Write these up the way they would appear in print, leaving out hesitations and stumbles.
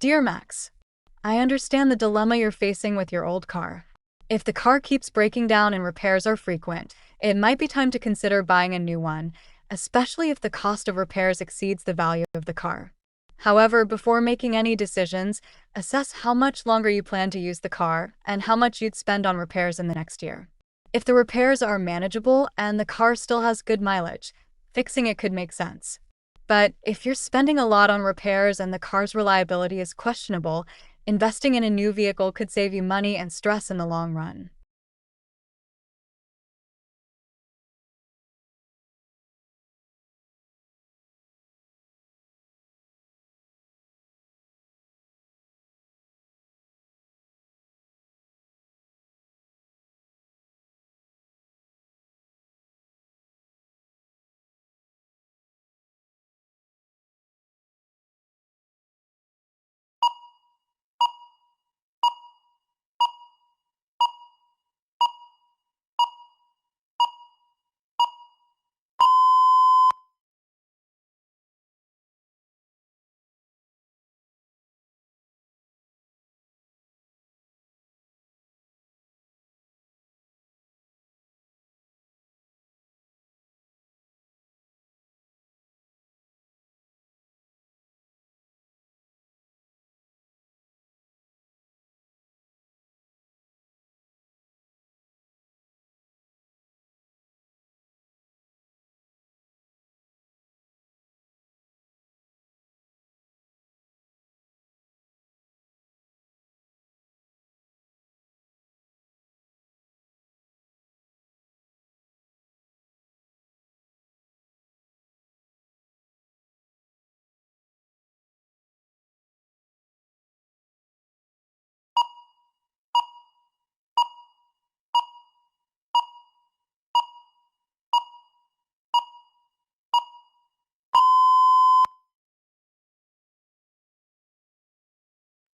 Dear Max, I understand the dilemma you're facing with your old car. If the car keeps breaking down and repairs are frequent, it might be time to consider buying a new one, especially if the cost of repairs exceeds the value of the car. However, before making any decisions, assess how much longer you plan to use the car and how much you'd spend on repairs in the next year. If the repairs are manageable and the car still has good mileage, fixing it could make sense. But if you're spending a lot on repairs and the car's reliability is questionable, investing in a new vehicle could save you money and stress in the long run.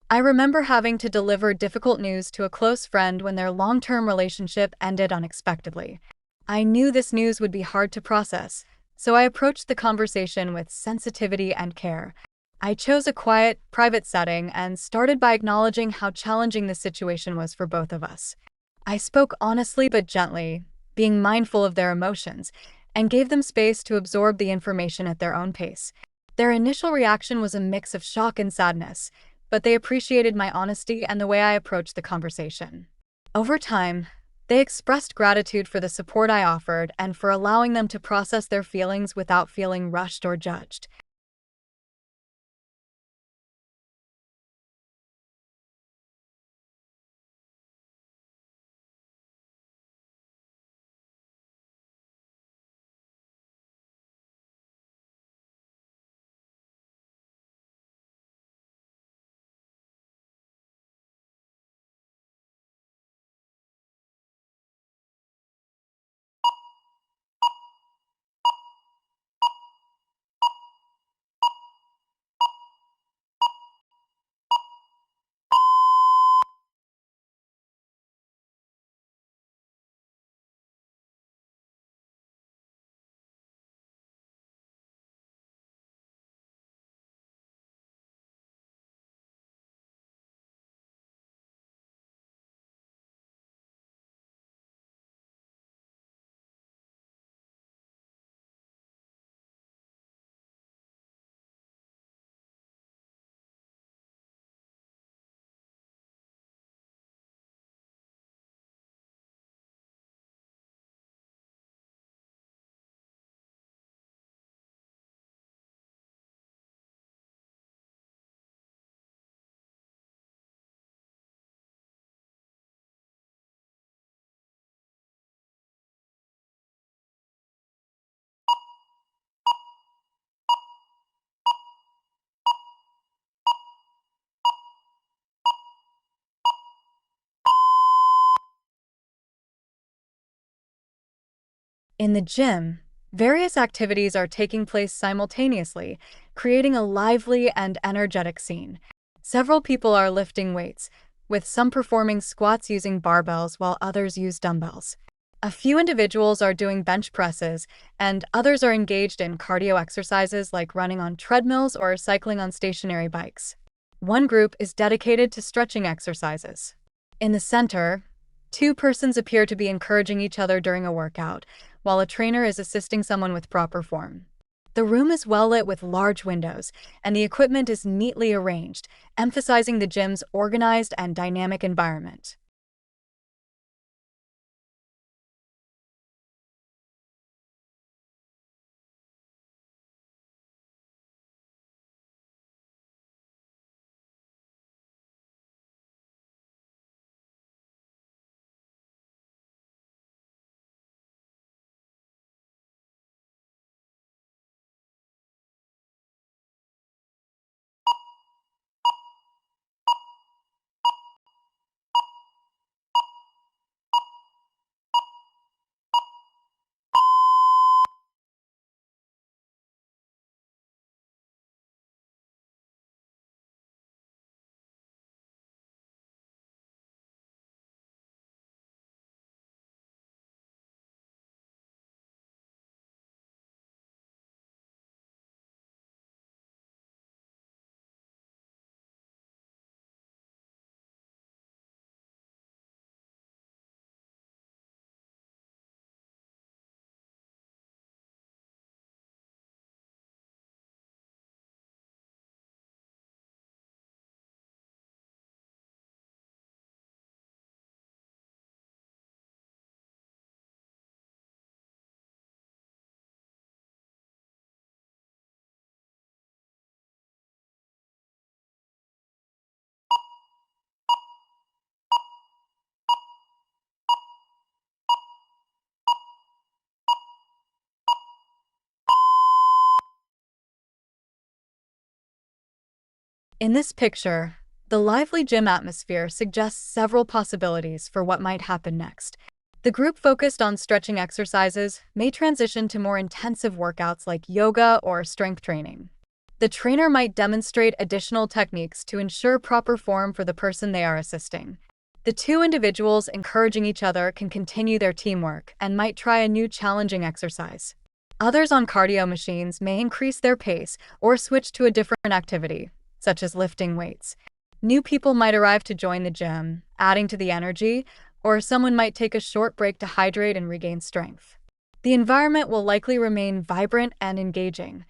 I remember having to deliver difficult news to a close friend when their long-term relationship ended unexpectedly. I knew this news would be hard to process, so I approached the conversation with sensitivity and care. I chose a quiet, private setting and started by acknowledging how challenging the situation was for both of us. I spoke honestly but gently, being mindful of their emotions, and gave them space to absorb the information at their own pace. Their initial reaction was a mix of shock and sadness, but they appreciated my honesty and the way I approached the conversation. Over time, they expressed gratitude for the support I offered and for allowing them to process their feelings without feeling rushed or judged. In the gym, various activities are taking place simultaneously, creating a lively and energetic scene. Several people are lifting weights, with some performing squats using barbells while others use dumbbells. A few individuals are doing bench presses, and others are engaged in cardio exercises like running on treadmills or cycling on stationary bikes. One group is dedicated to stretching exercises. In the center, two persons appear to be encouraging each other during a workout, while a trainer is assisting someone with proper form. The room is well lit with large windows, and the equipment is neatly arranged, emphasizing the gym's organized and dynamic environment. In this picture, the lively gym atmosphere suggests several possibilities for what might happen next. The group focused on stretching exercises may transition to more intensive workouts like yoga or strength training. The trainer might demonstrate additional techniques to ensure proper form for the person they are assisting. The two individuals encouraging each other can continue their teamwork and might try a new challenging exercise. Others on cardio machines may increase their pace or switch to a different activity, such as lifting weights. New people might arrive to join the gym, adding to the energy, or someone might take a short break to hydrate and regain strength. The environment will likely remain vibrant and engaging.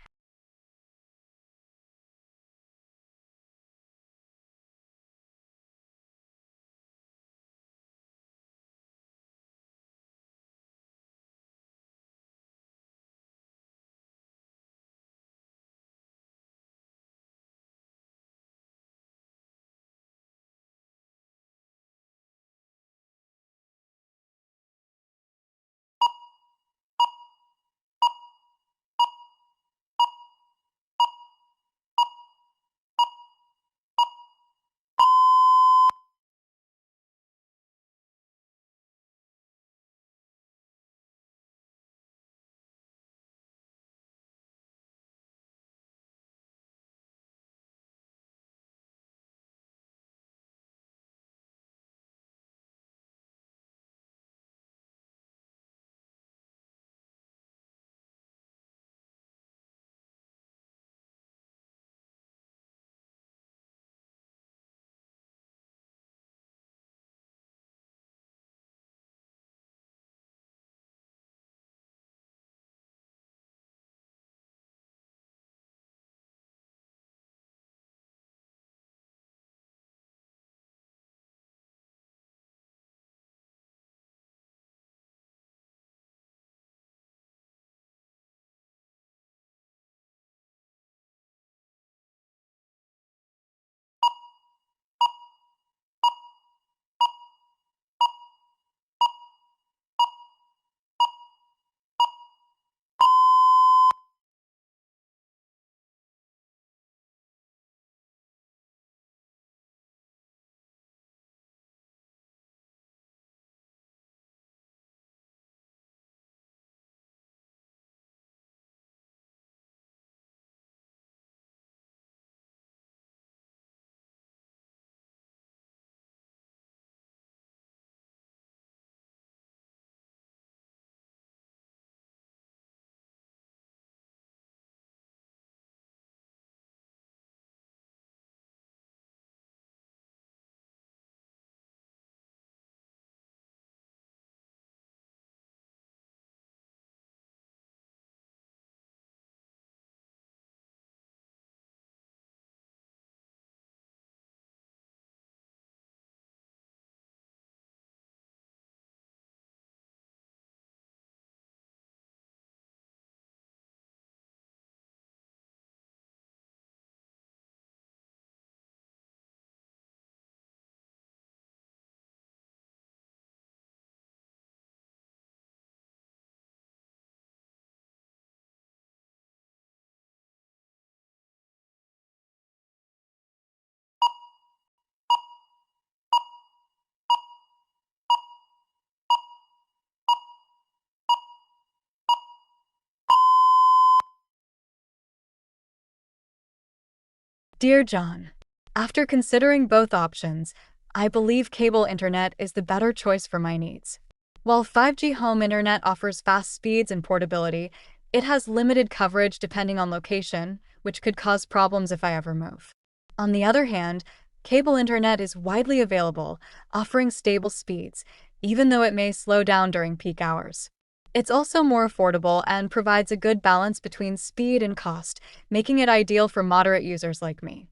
Dear John, after considering both options, I believe cable internet is the better choice for my needs. While 5G home internet offers fast speeds and portability, it has limited coverage depending on location, which could cause problems if I ever move. On the other hand, cable internet is widely available, offering stable speeds, even though it may slow down during peak hours. It's also more affordable and provides a good balance between speed and cost, making it ideal for moderate users like me.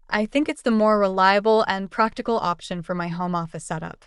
I think it's the more reliable and practical option for my home office setup.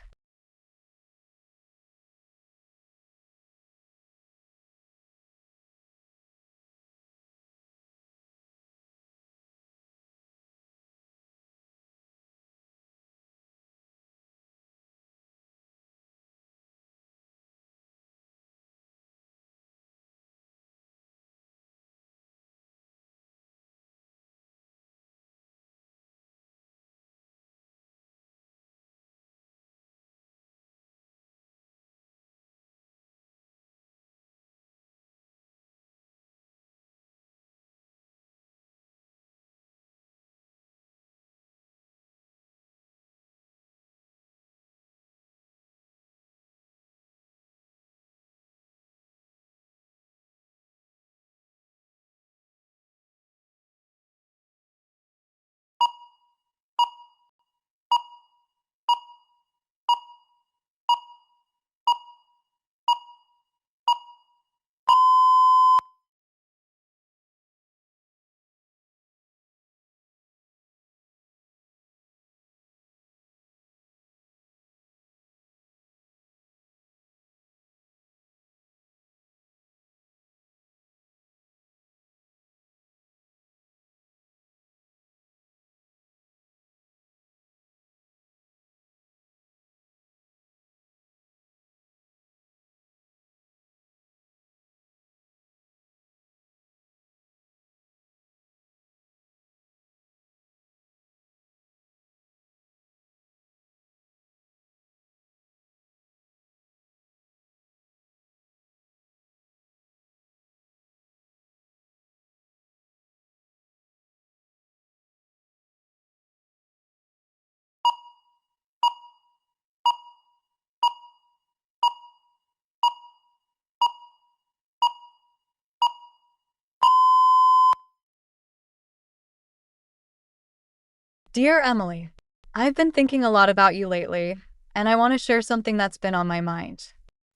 Dear Emily, I've been thinking a lot about you lately, and I want to share something that's been on my mind.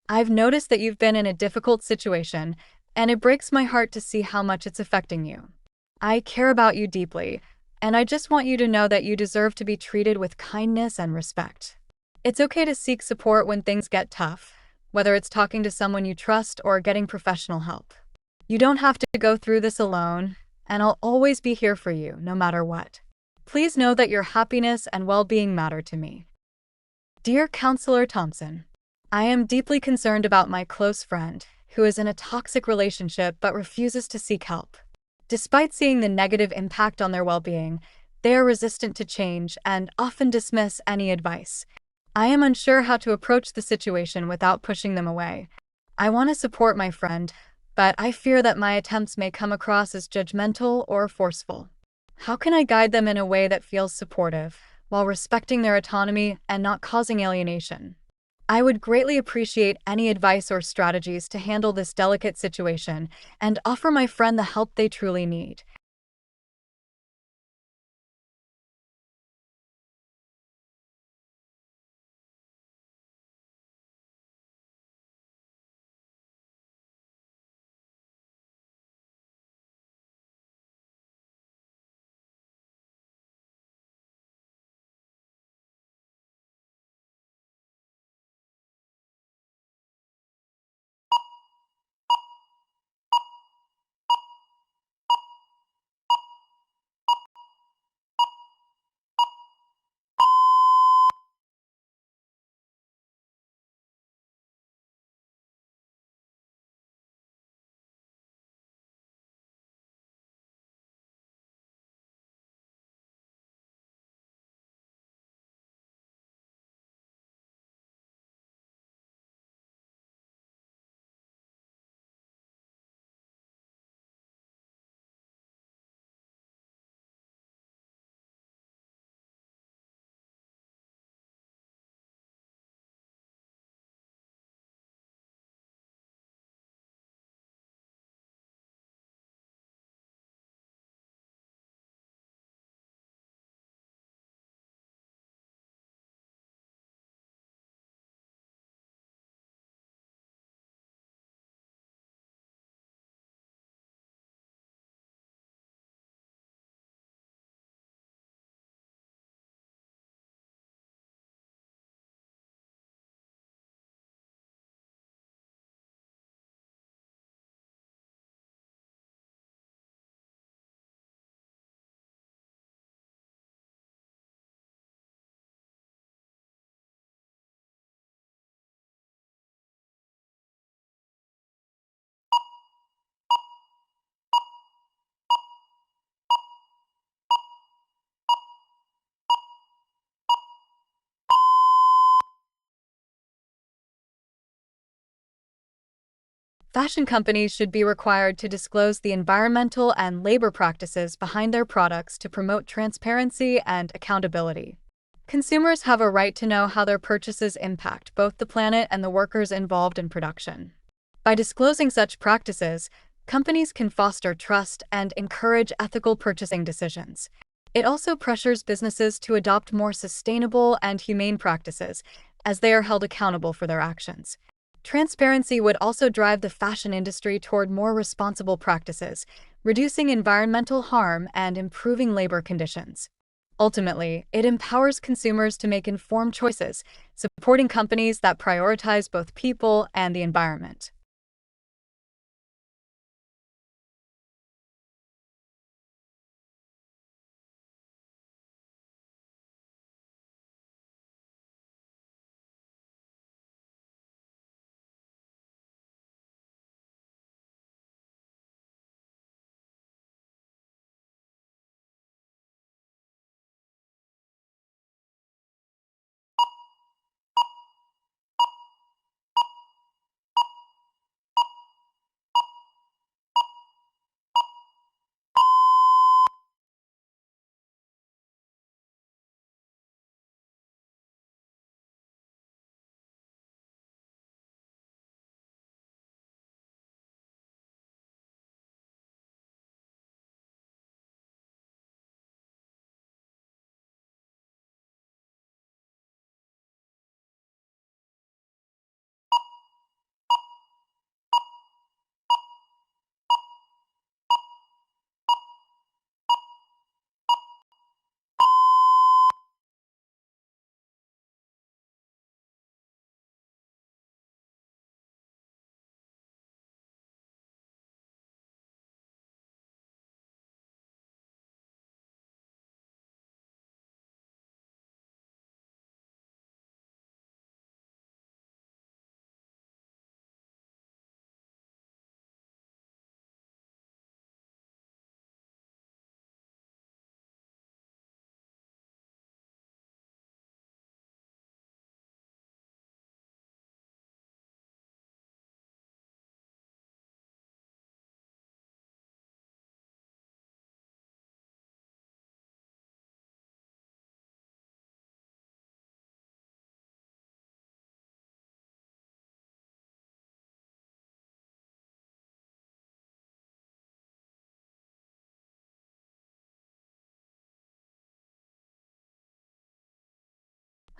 I've noticed that you've been in a difficult situation, and it breaks my heart to see how much it's affecting you. I care about you deeply, and I just want you to know that you deserve to be treated with kindness and respect. It's okay to seek support when things get tough, whether it's talking to someone you trust or getting professional help. You don't have to go through this alone, and I'll always be here for you, no matter what. Please know that your happiness and well-being matter to me. Dear Counselor Thompson, I am deeply concerned about my close friend, who is in a toxic relationship but refuses to seek help. Despite seeing the negative impact on their well-being, they are resistant to change and often dismiss any advice. I am unsure how to approach the situation without pushing them away. I want to support my friend, but I fear that my attempts may come across as judgmental or forceful. How can I guide them in a way that feels supportive, while respecting their autonomy and not causing alienation? I would greatly appreciate any advice or strategies to handle this delicate situation and offer my friend the help they truly need. Fashion companies should be required to disclose the environmental and labor practices behind their products to promote transparency and accountability. Consumers have a right to know how their purchases impact both the planet and the workers involved in production. By disclosing such practices, companies can foster trust and encourage ethical purchasing decisions. It also pressures businesses to adopt more sustainable and humane practices, as they are held accountable for their actions. Transparency would also drive the fashion industry toward more responsible practices, reducing environmental harm and improving labor conditions. Ultimately, it empowers consumers to make informed choices, supporting companies that prioritize both people and the environment.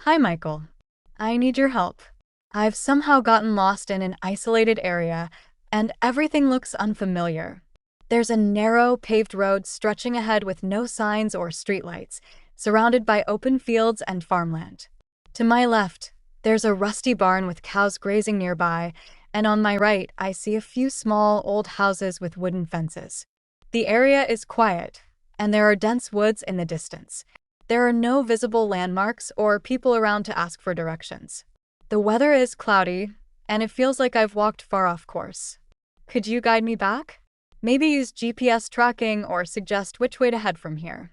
Hi, Michael. I need your help. I've somehow gotten lost in an isolated area, and everything looks unfamiliar. There's a narrow, paved road stretching ahead with no signs or streetlights, surrounded by open fields and farmland. To my left, there's a rusty barn with cows grazing nearby, and on my right, I see a few small, old houses with wooden fences. The area is quiet, and there are dense woods in the distance. There are no visible landmarks or people around to ask for directions. The weather is cloudy, and it feels like I've walked far off course. Could you guide me back? Maybe use GPS tracking or suggest which way to head from here.